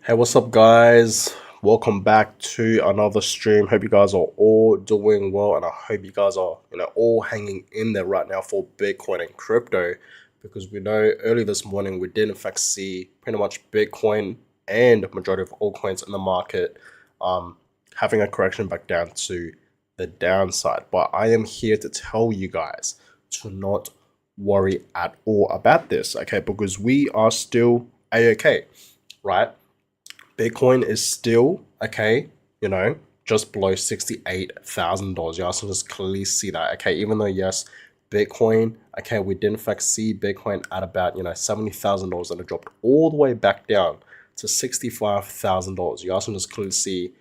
Hey, what's up, guys? Welcome back to another stream. Hope you guys are all doing well, and I hope you guys are, all hanging in there right now for Bitcoin and crypto, because we know early this morning we did in fact see pretty much Bitcoin and the majority of altcoins in the market, having a correction back down to the downside. But I am here to tell you guys to not worry at all about this, okay? Because we are still a-okay, right? Bitcoin is still okay, just below $68,000. You also just clearly see that, okay. Even though yes, Bitcoin, okay, we did in fact see Bitcoin at about $70,000, and it dropped all the way back down to $65,000. You also just clearly see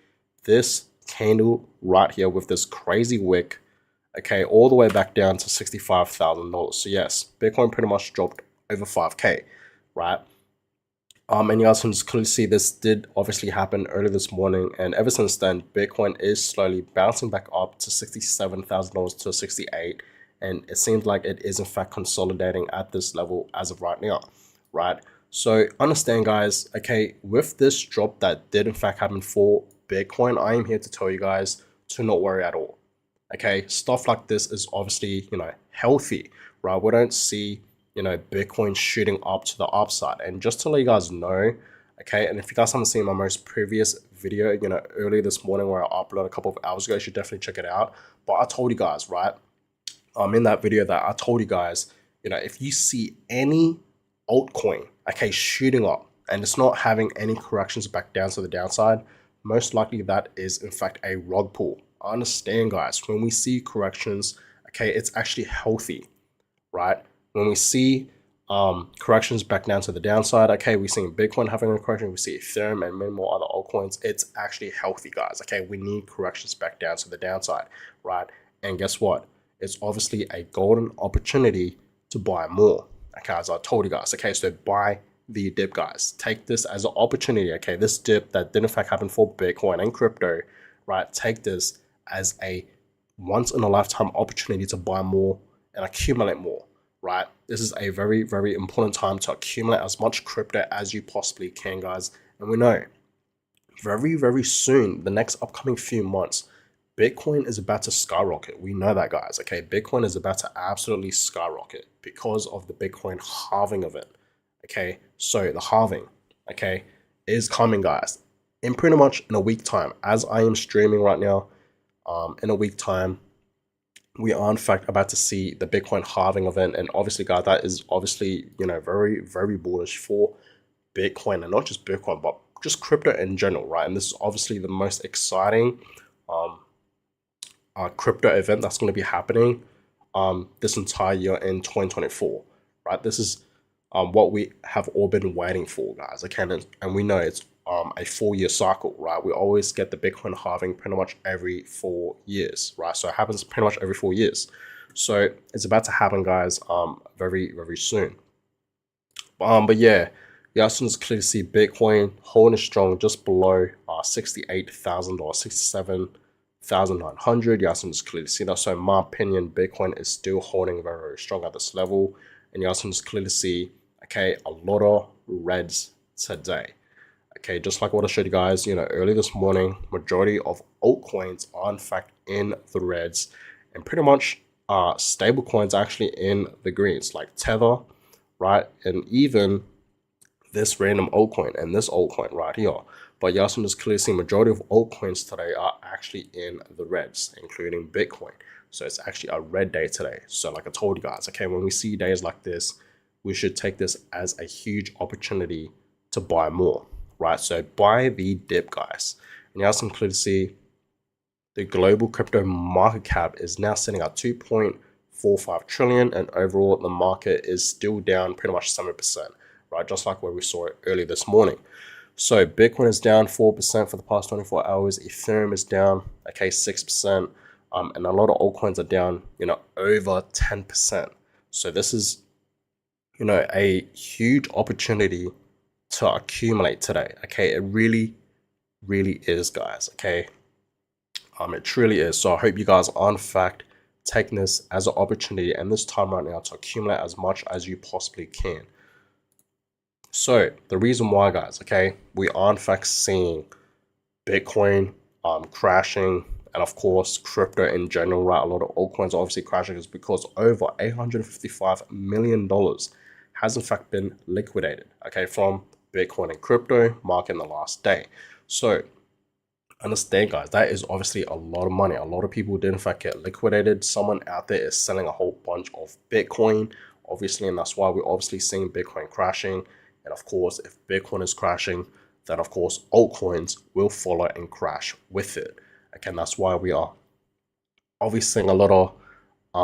this candle right here with this crazy wick, okay, all the way back down to $65,000. So yes, Bitcoin pretty much dropped over 5K, right? And you guys can just clearly see this did obviously happen early this morning, and ever since then, Bitcoin is slowly bouncing back up to $67,000 to 68, and it seems like it is in fact consolidating at this level as of right now, right? So understand, guys, okay, with this drop that did in fact happen for Bitcoin, I am here to tell you guys to not worry at all. Okay, stuff like this is obviously healthy, right? We don't see Bitcoin shooting up to the upside. And just to let you guys know, okay, and if you guys haven't seen my most previous video, earlier this morning where I uploaded a couple of hours ago, you should definitely check it out. But I told you guys, right, in that video that I told you guys, if you see any altcoin, okay, shooting up and it's not having any corrections back down to the downside, most likely that is in fact a rug pull. I understand, guys, when we see corrections, okay, it's actually healthy, right? When we see corrections back down to the downside, okay, we're seeing Bitcoin having a correction, we see Ethereum and many more other altcoins, it's actually healthy, guys, okay? We need corrections back down to the downside, right? And guess what? It's obviously a golden opportunity to buy more, okay, as I told you guys, okay? So buy the dip, guys. Take this as an opportunity, okay? This dip that did in fact happen for Bitcoin and crypto, right? Take this as a once in a lifetime opportunity to buy more and accumulate more, right? This is a very, very important time to accumulate as much crypto as you possibly can, guys. And we know very, very soon, the next upcoming few months, Bitcoin is about to skyrocket. We know that, guys. Okay, Bitcoin is about to absolutely skyrocket because of the Bitcoin halving event. Okay, so the halving, okay, is coming, guys, in pretty much in a week time. As I am streaming right now, in a week time, we are in fact about to see the Bitcoin halving event, and obviously, guys, that is obviously very, very bullish for Bitcoin, and not just Bitcoin, but just crypto in general, right? And this is obviously the most exciting crypto event that's going to be happening this entire year in 2024, right? This is what we have all been waiting for, guys. Okay, and we know it's a 4-year cycle, right? We always get the Bitcoin halving pretty much every 4 years, right? So it happens pretty much every 4 years. So it's about to happen, guys, very, very soon. But yeah, you guys can just clearly see Bitcoin holding strong just below $68,000 or 67,900. You guys can just clearly see that. So in my opinion, Bitcoin is still holding very, very strong at this level. And you guys can just clearly see, okay, a lot of reds today. Okay, just like what I showed you guys, early this morning, majority of altcoins are in fact in the reds, and pretty much stable coins actually in the greens, like Tether, right? And even this random altcoin and this altcoin right here. But you also just clearly see majority of altcoins today are actually in the reds, including Bitcoin. So it's actually a red day today. So like I told you guys, okay, when we see days like this, we should take this as a huge opportunity to buy more, right? So buy the dip, guys. And you also can clearly see the global crypto market cap is now sitting at 2.45 trillion, and overall the market is still down pretty much 7%, right? Just like where we saw it early this morning. So Bitcoin is down 4% for the past 24 hours. Ethereum is down, okay, 6%. And a lot of altcoins are down, over 10%. So this is, a huge opportunity to accumulate today. Okay, it really, really is, guys. Okay, it truly is. So I hope you guys are in fact taking this as an opportunity and this time right now to accumulate as much as you possibly can. So the reason why, guys, okay, we are in fact seeing Bitcoin crashing, and of course crypto in general, right? A lot of altcoins are obviously crashing is because over $855 million has in fact been liquidated, okay, from Bitcoin and crypto marking the last day. So understand, guys, that is obviously a lot of money. A lot of people did in fact get liquidated. Someone out there is selling a whole bunch of Bitcoin, obviously, and that's why we're obviously seeing Bitcoin crashing. And of course, if Bitcoin is crashing, then of course altcoins will follow and crash with it. Again, that's why we are obviously seeing a lot of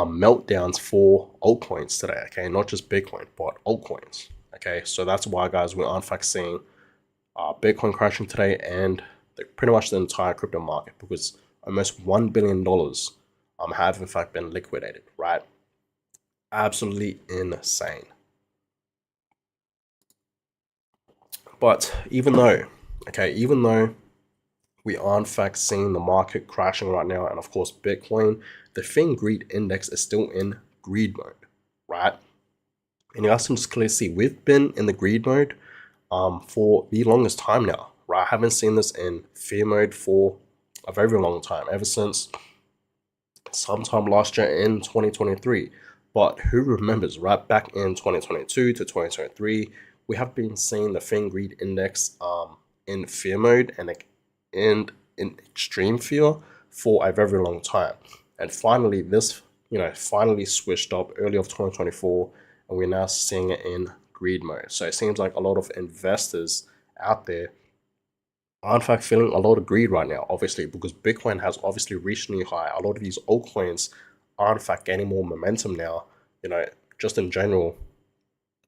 meltdowns for altcoins today. Okay, not just Bitcoin, but altcoins. Okay, so that's why, guys, we are in fact seeing Bitcoin crashing today and pretty much the entire crypto market, because almost $1 billion have in fact been liquidated, right? Absolutely insane. But even though we are in fact seeing the market crashing right now, and of course Bitcoin, the FinGreed index is still in greed mode, right? And you guys can just clearly see we've been in the greed mode for the longest time now, right? I haven't seen this in fear mode for a very long time, ever since sometime last year in 2023. But who remembers, right back in 2022 to 2023, we have been seeing the FinGreed index in fear mode and in extreme fear for a very long time. And finally, this finally switched up early of 2024, and we're now seeing it in greed mode. So it seems like a lot of investors out there are in fact feeling a lot of greed right now, obviously, because Bitcoin has obviously reached new high. A lot of these altcoins are in fact gaining more momentum now. Just in general,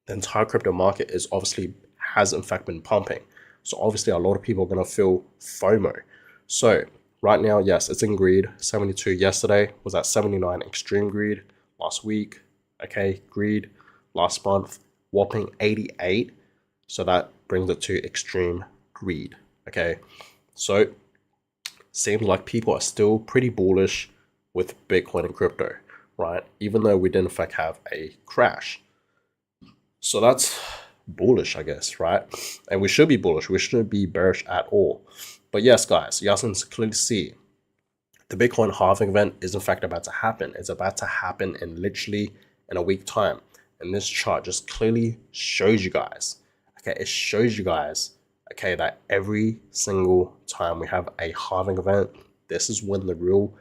the entire crypto market is obviously has in fact been pumping. So obviously a lot of people are gonna feel FOMO. So right now, yes, it's in greed. 72 yesterday was at 79 extreme greed. Last week, okay, greed. Last month, whopping 88. So that brings it to extreme greed. Okay, so seems like people are still pretty bullish with Bitcoin and crypto, right? Even though we did in fact have a crash. So that's bullish, I guess, right? And we should be bullish. We shouldn't be bearish at all. But yes, guys, you guys can clearly see the Bitcoin halving event is in fact about to happen. It's about to happen in literally in a week time. And this chart just clearly shows you guys, okay, it shows you guys, okay, that every single time we have a halving event, this is when the real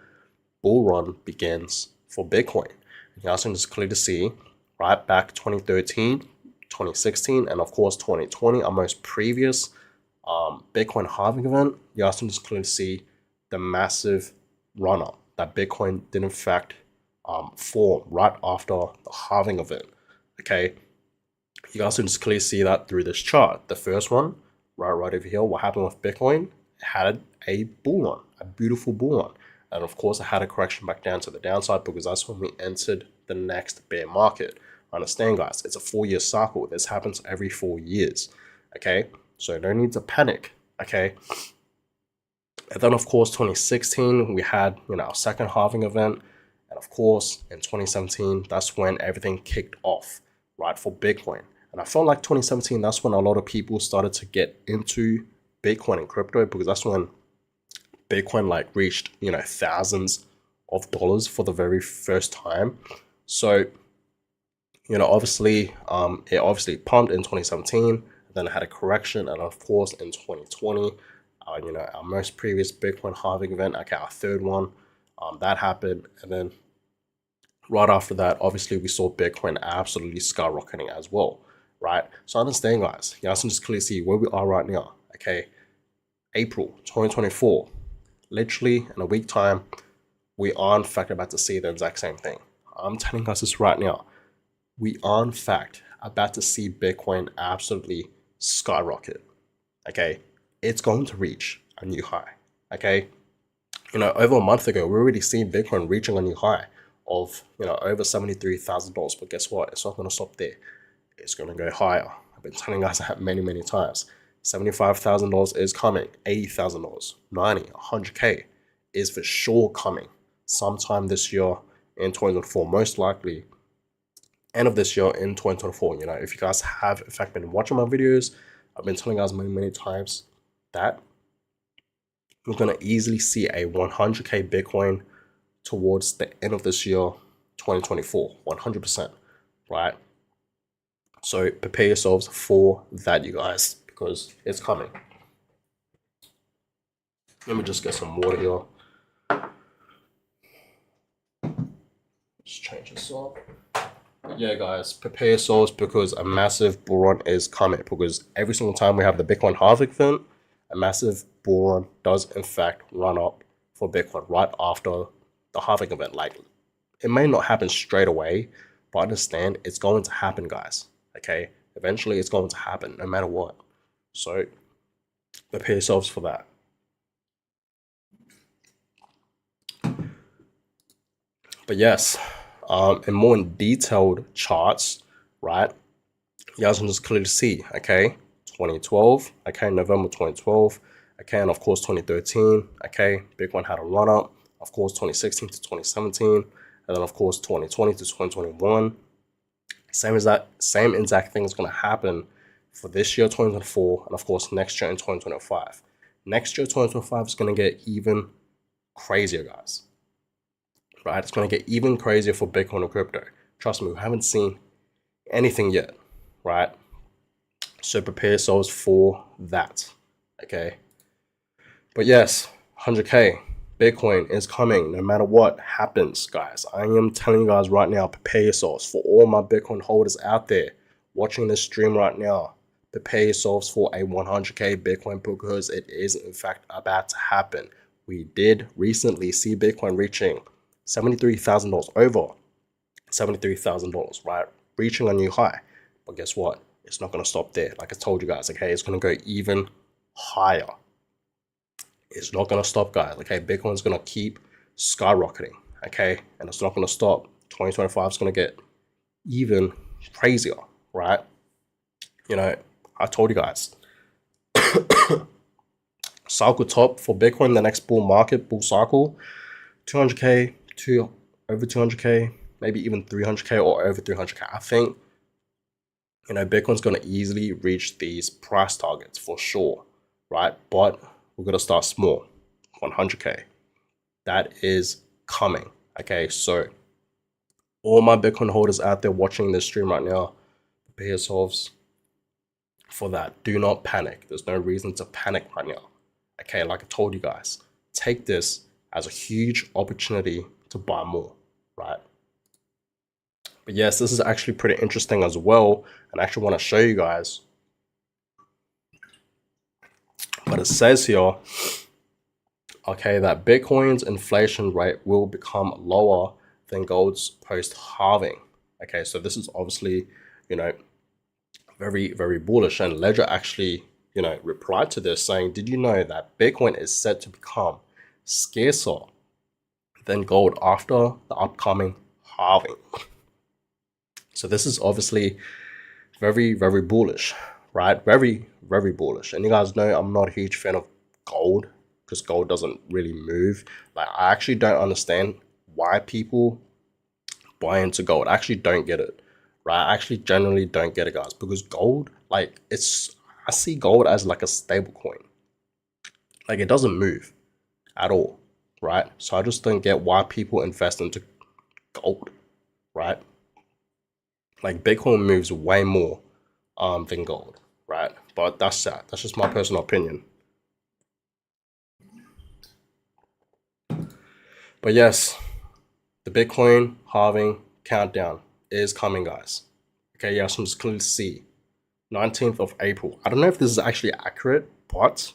bull run begins for Bitcoin. You guys can just clearly see right back 2013, 2016, and of course 2020, our most previous Bitcoin halving event. You guys can just clearly see the massive run up that Bitcoin did in fact form right after the halving event. Okay, you guys can just clearly see that through this chart. The first one, right over here, what happened with Bitcoin, it had a bull run, a beautiful bull run. And of course, it had a correction back down to the downside because that's when we entered the next bear market. Understand, guys, it's a 4-year cycle. This happens every 4 years. Okay, so no need to panic. Okay, and then of course 2016 we had our second halving event, and of course in 2017 that's when everything kicked off, right, for Bitcoin. And I felt like 2017, that's when a lot of people started to get into Bitcoin and crypto, because that's when Bitcoin like reached thousands of dollars for the very first time. So obviously it obviously pumped in 2017, then it had a correction, and of course in 2020 our most previous Bitcoin halving event, okay, our third one, that happened. And then right after that, obviously we saw Bitcoin absolutely skyrocketing as well, right? So understand, guys, you guys can just clearly see where we are right now. Okay, April 2024, literally in a week time, we are in fact about to see the exact same thing. I'm telling you guys this right now. We are in fact about to see Bitcoin absolutely skyrocket. Okay, it's going to reach a new high. Okay, over a month ago, we already seen Bitcoin reaching a new high of over $73,000. But guess what? It's not going to stop there. It's going to go higher. I've been telling you guys that many times. $75,000 is coming. $80,000, 90, 100K is for sure coming sometime this year in 2024, most likely end of this year in 2024. You know, if you guys have, in fact, been watching my videos, I've been telling you guys many times that we're gonna easily see a 100k Bitcoin towards the end of this year, 2024, 100%, right? So prepare yourselves for that, you guys, because it's coming. Let me just get some water here. Just change this up. Yeah, guys, prepare yourselves because a massive bull run is coming. Because every single time we have the Bitcoin halving event, a massive bull run does in fact run up for Bitcoin right after the halving event. Like, it may not happen straight away, but understand it's going to happen, guys. Okay, eventually it's going to happen no matter what. So prepare yourselves for that. But yes, in more detailed charts, right? You guys can just clearly see, okay, 2012, okay, November 2012, okay, and of course 2013, okay, Bitcoin had a run up, of course 2016 to 2017, and then of course 2020 to 2021. Same exact thing is going to happen for this year 2024, and of course next year in 2025. Next year 2025 is going to get even crazier, guys. Right? It's going to get even crazier for Bitcoin and crypto. Trust me, we haven't seen anything yet, right? So prepare yourselves for that, okay? But yes, 100k Bitcoin is coming no matter what happens, guys. I am telling you guys right now, prepare yourselves. For all my Bitcoin holders out there watching this stream right now, prepare yourselves for a 100k Bitcoin because it is in fact about to happen. We did recently see Bitcoin reaching $73,000, over $73,000, right? Reaching a new high. But guess what? It's not going to stop there. Like I told you guys, okay? It's going to go even higher. It's not going to stop, guys, okay? Bitcoin's going to keep skyrocketing, okay? And it's not going to stop. 2025 is going to get even crazier, right? You know, I told you guys. Cycle top for Bitcoin, the next bull cycle, 200k to over 200k, maybe even 300k or over 300k. I think, you know, Bitcoin's going to easily reach these price targets for sure, right? But we're going to start small, 100k. That is coming, okay? So all my Bitcoin holders out there watching this stream right now, prepare yourselves for that. Do not panic. There's no reason to panic right now, okay? Like I told you guys, take this as a huge opportunity to buy more, right? But yes, this is actually pretty interesting as well, and I actually want to show you guys. But it says here, okay, that Bitcoin's inflation rate will become lower than gold's post-halving. Okay, so this is obviously, you know, very bullish. And Ledger actually, you know, replied to this saying, did you know that Bitcoin is set to become scarcer than gold after the upcoming halving? So this is obviously very bullish, right? Very bullish. And you guys know I'm not a huge fan of gold because gold doesn't really move. Like, I actually don't understand why people buy into gold. I actually don't get it, right? I actually generally don't get it, guys, because gold, like, I see gold as like a stable coin. Like, it doesn't move at all, right? So I just don't get why people invest into gold, right? Like, Bitcoin moves way more than gold, right? But that's that. That's just my personal opinion. But yes, the Bitcoin halving countdown is coming, guys. Okay, yeah, so I'm just clearly see 19th of April. I don't know if this is actually accurate, but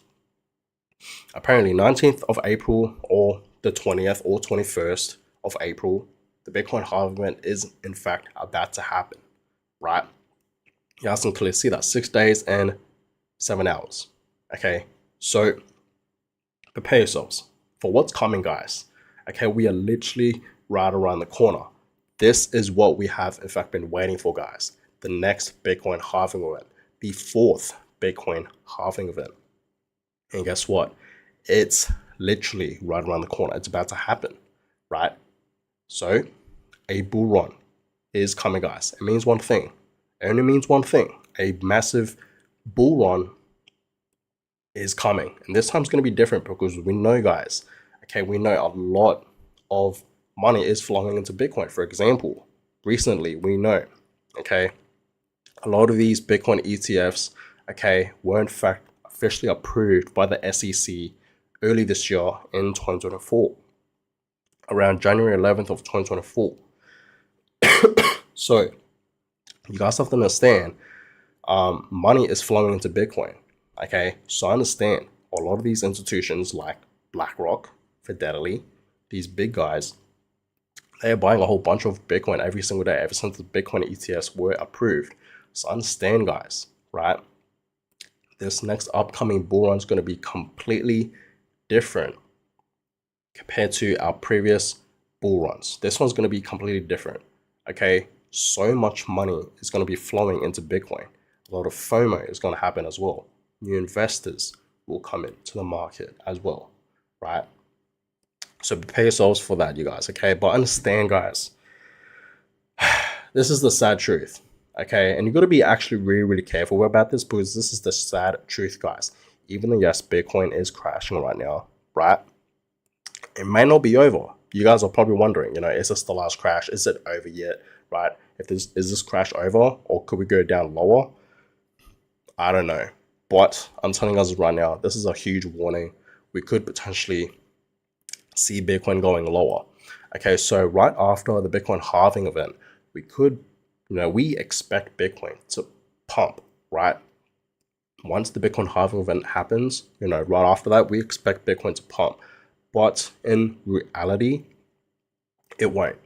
apparently 19th of April or the 20th or 21st of April, the Bitcoin halving is in fact about to happen, right? You guys can clearly see that 6 days and 7 hours. Okay, so prepare yourselves for what's coming, guys. Okay, we are literally right around the corner. This is what we have, in fact, been waiting for, guys. The next Bitcoin halving event, the 4th Bitcoin halving event. And guess what? It's literally right around the corner. It's about to happen, right? So, a bull run is coming, guys. It means one thing. It only means one thing. A massive bull run is coming. And this time's going to be different because we know, guys, okay, we know a lot of money is flowing into Bitcoin. For example, recently we know, okay, a lot of these Bitcoin ETFs, okay, were in fact officially approved by the SEC early this year in 2024, around January 11th of 2024. So you guys have to understand, money is flowing into Bitcoin. Okay, so I understand a lot of these institutions like BlackRock, Fidelity, these big guys, they're buying a whole bunch of Bitcoin every single day ever since the Bitcoin ETFs were approved. So understand, guys, right? This next upcoming bull run is going to be completely different compared to our previous bull runs. This one's going to be completely different. Okay, so much money is going to be flowing into Bitcoin. A lot of FOMO is going to happen as well. New investors will come into the market as well, right? So prepare yourselves for that, you guys, okay? But understand, guys, this is the sad truth, okay? And you got to be actually really, really careful about this because this is the sad truth, guys. Even though, yes, Bitcoin is crashing right now, right? It may not be over. You guys are probably wondering, is this the last crash? Is it over yet, right? Is this crash over or could we go down lower? I don't know. But I'm telling you guys right now, this is a huge warning. We could potentially see Bitcoin going lower. Okay, so right after the Bitcoin halving event, we could, we expect Bitcoin to pump, right? Once the Bitcoin halving event happens, right after that, we expect Bitcoin to pump. But in reality, it won't.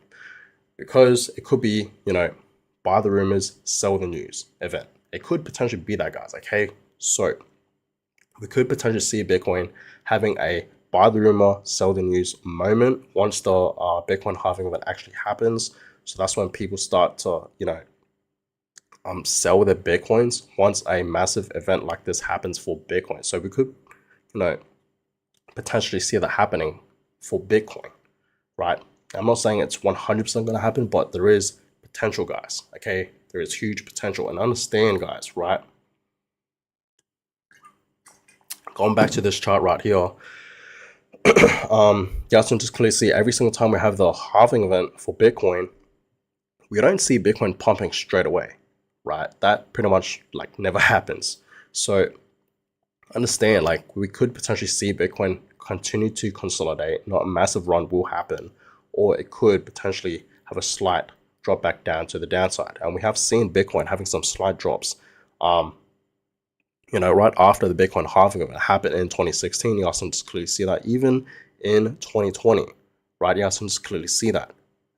Because it could be, buy the rumors, sell the news event. It could potentially be that, guys, okay? So we could potentially see Bitcoin having a buy the rumor, sell the news moment once the Bitcoin halving event actually happens. So that's when people start to, sell their Bitcoins once a massive event like this happens for Bitcoin. So we could, potentially see that happening for Bitcoin, right? I'm not saying it's 100% going to happen, but there is potential, guys, okay? There is huge potential. And understand, guys, right? Going back to this chart right here, you guys can just clearly see every single time we have the halving event for Bitcoin, we don't see Bitcoin pumping straight away, right? That pretty much never happens. So understand, we could potentially see Bitcoin continue to consolidate. Not a massive run will happen, or it could potentially have a slight drop back down to the downside. And we have seen Bitcoin having some slight drops. Right after the Bitcoin halving event happened in 2016, you guys can just clearly see that. Even in 2020, right? You guys can just clearly see that,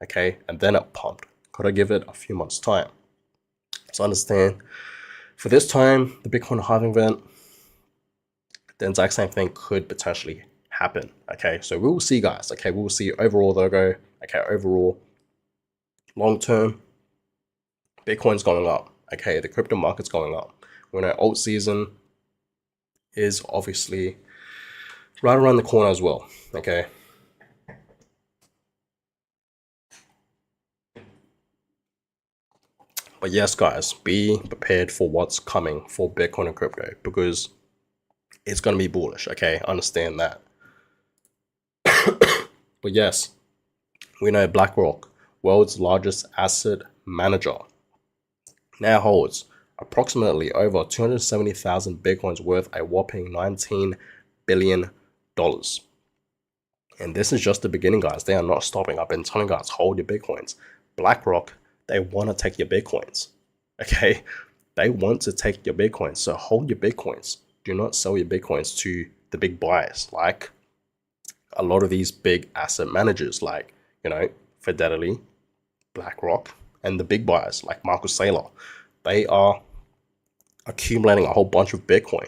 okay? And then it pumped. Gotta give it a few months' time. So understand, for this time, the Bitcoin halving event, the exact same thing could potentially happen, okay? So we will see, guys, okay? We will see overall, though, okay? Overall, long term, Bitcoin's going up, okay? The crypto market's going up. We know alt season is obviously right around the corner as well, okay? But yes, guys, be prepared for what's coming for Bitcoin and crypto because it's going to be bullish, okay? Understand that. But yes, we know BlackRock, world's largest asset manager, now holds approximately over 270,000 Bitcoins worth a whopping $19 billion. And this is just the beginning, guys. They are not stopping. I've been telling guys, hold your Bitcoins. BlackRock, they want to take your Bitcoins, okay? They want to take your Bitcoins, so hold your Bitcoins. Do not sell your Bitcoins to the big buyers, like a lot of these big asset managers, like, Fidelity, BlackRock, and the big buyers, like Marcus Saylor. They are accumulating a whole bunch of Bitcoin,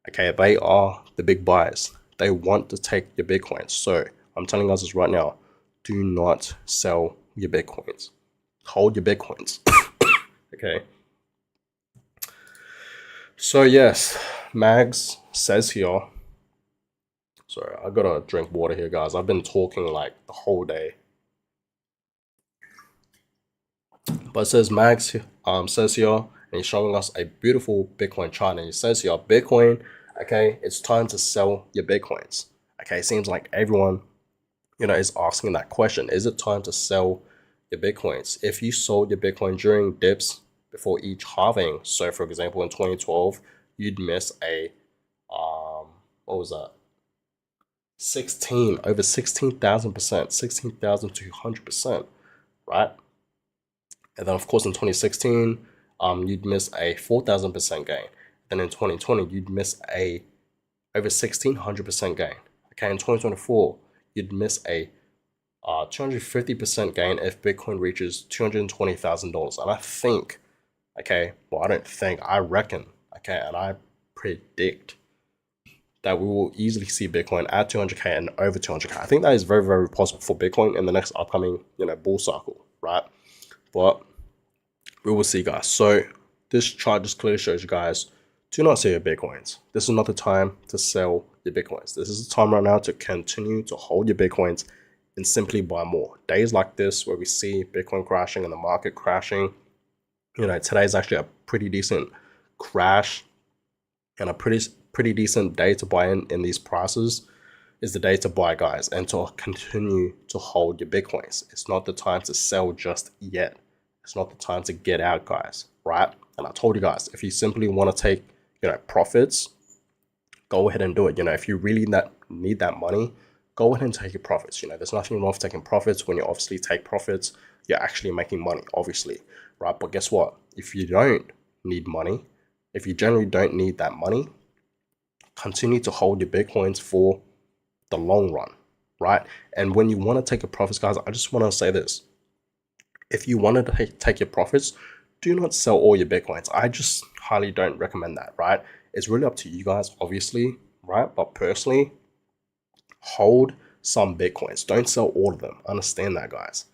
okay? They are the big buyers. They want to take your Bitcoins. So I'm telling you guys this right now, do not sell your Bitcoins. Hold your Bitcoins, okay? So yes, Mags says here, sorry, I gotta drink water here, guys. I've been talking the whole day. But it says Max says here, and he's showing us a beautiful Bitcoin chart, and he says here, Bitcoin, okay, it's time to sell your Bitcoins. Okay, it seems like everyone, is asking that question. Is it time to sell your Bitcoins? If you sold your Bitcoin during dips before each halving, so for example, in 2012, you'd miss a, what was that? 16,000%, 16,200%, right? And then of course in 2016, you'd miss a 4,000% gain. Then in 2020, you'd miss a over 1,600% gain. Okay, in 2024, you'd miss a 250% gain if Bitcoin reaches $220,000. And I think, okay, well, I don't think, I reckon, okay, and I predict that we will easily see Bitcoin at 200K and over 200K. I think that is very, very possible for Bitcoin in the next upcoming, bull cycle, right? But we will see, guys. So this chart just clearly shows you guys, do not sell your Bitcoins. This is not the time to sell your Bitcoins. This is the time right now to continue to hold your Bitcoins and simply buy more. Days like this where we see Bitcoin crashing and the market crashing, today is actually a pretty decent crash and a pretty decent day to buy in these prices is the day to buy, guys, and to continue to hold your Bitcoins. It's not the time to sell just yet. It's not the time to get out, guys, right? And I told you guys, if you simply want to take, profits, go ahead and do it. If you really need that money, go ahead and take your profits. There's nothing wrong with taking profits. When you obviously take profits, you're actually making money, obviously, right? But guess what? If you don't need money, if you generally don't need that money, continue to hold your Bitcoins for the long run, right? And when you want to take your profits, guys, I just want to say this. If you wanted to take your profits, do not sell all your Bitcoins. I just highly don't recommend that, right? It's really up to you guys, obviously, right? But personally, hold some Bitcoins. Don't sell all of them. Understand that, guys,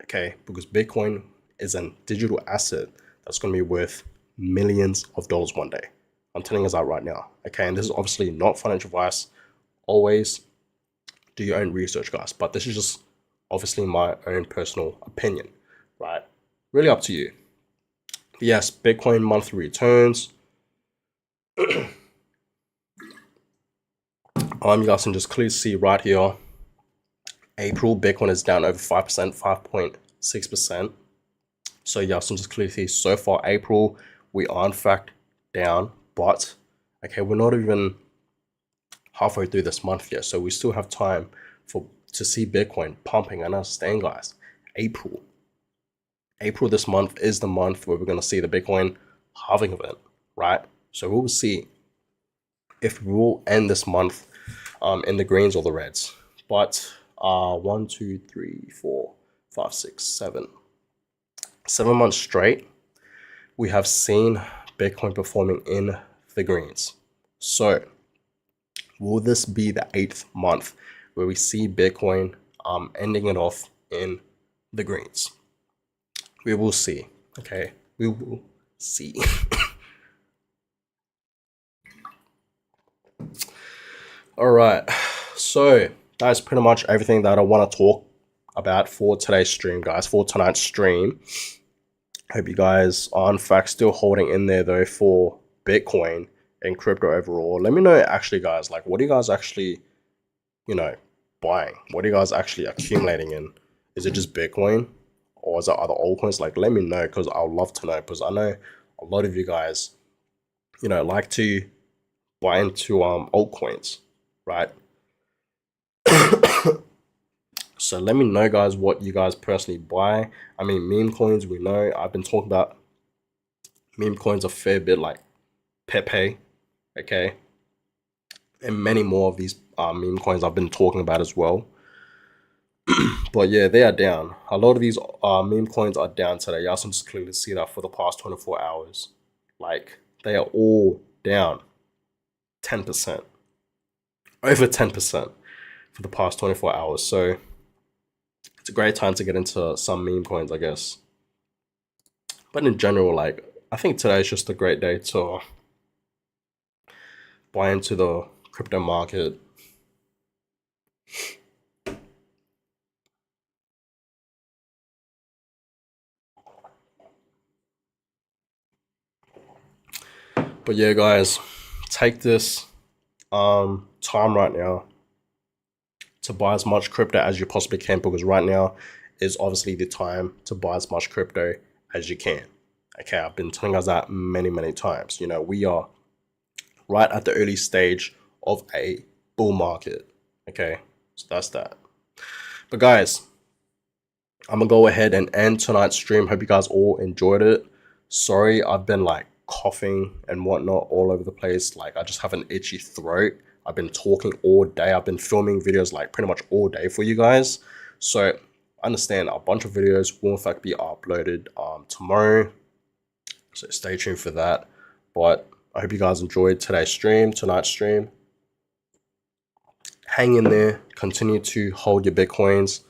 okay? Because Bitcoin is a digital asset that's going to be worth millions of dollars one day. I'm telling you that right now, okay? And this is obviously not financial advice. Always do your own research, guys. But this is just obviously my own personal opinion, right? Really up to you. But yes, Bitcoin monthly returns. You guys can just clearly see right here. April, Bitcoin is down over 5%, 5.6%. So you guys can just clearly see so far April, we are in fact down, but okay, we're not even halfway through this month yet. So we still have time to see Bitcoin pumping. And understand, guys, April this month is the month where we're going to see the Bitcoin halving event, right? So we will see if we will end this month in the greens or the reds. But 1, 2, 3, 4, 5, 6, 7 months straight, we have seen Bitcoin performing in the greens. So will this be the 8th month where we see Bitcoin ending it off in the greens? We will see. Okay, we will see. All right, so that's pretty much everything that I want to talk about for today's stream, guys, for tonight's stream. Hope you guys are in fact still holding in there though for Bitcoin and crypto overall. Let me know actually, guys, like what are you guys actually, buying? What are you guys actually accumulating in? Is it just Bitcoin or is it other altcoins? Like let me know, because I would love to know, because I know a lot of you guys, like to buy into altcoins, right? So let me know, guys, what you guys personally buy. I mean, meme coins, we know I've been talking about meme coins a fair bit, like Pepe, okay, and many more of these meme coins I've been talking about as well. But yeah, they are down. A lot of these meme coins are down today. Y'all can just clearly see that for the past 24 hours. Like, they are all down 10%, over 10% for the past 24 hours. So it's a great time to get into some meme coins, I guess. But in general, like, I think today is just a great day to buy into the crypto market. But yeah, guys, take this time right now to buy as much crypto as you possibly can, because right now is obviously the time to buy as much crypto as you can. Okay, I've been telling us that many times. You know, we are right at the early stage of a bull market. Okay, so that's that. But guys, I'm gonna go ahead and end tonight's stream. Hope you guys all enjoyed it. Sorry, I've been like coughing and whatnot all over the place. Like, I just have an itchy throat. I've been talking all day. I've been filming videos like pretty much all day for you guys. So I understand a bunch of videos will in fact be uploaded tomorrow. So stay tuned for that. But I hope you guys enjoyed tonight's stream. Hang in there, continue to hold your Bitcoins,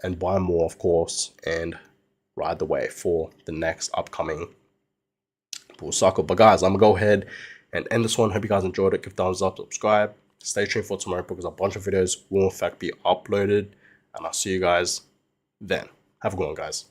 and buy more, of course, and ride the wave for the next upcoming bull cycle. But guys, I'm gonna go ahead and end this one. Hope you guys enjoyed it. Give thumbs up, subscribe. Stay tuned for tomorrow because a bunch of videos will in fact be uploaded, and I'll see you guys then. Have a good one, guys.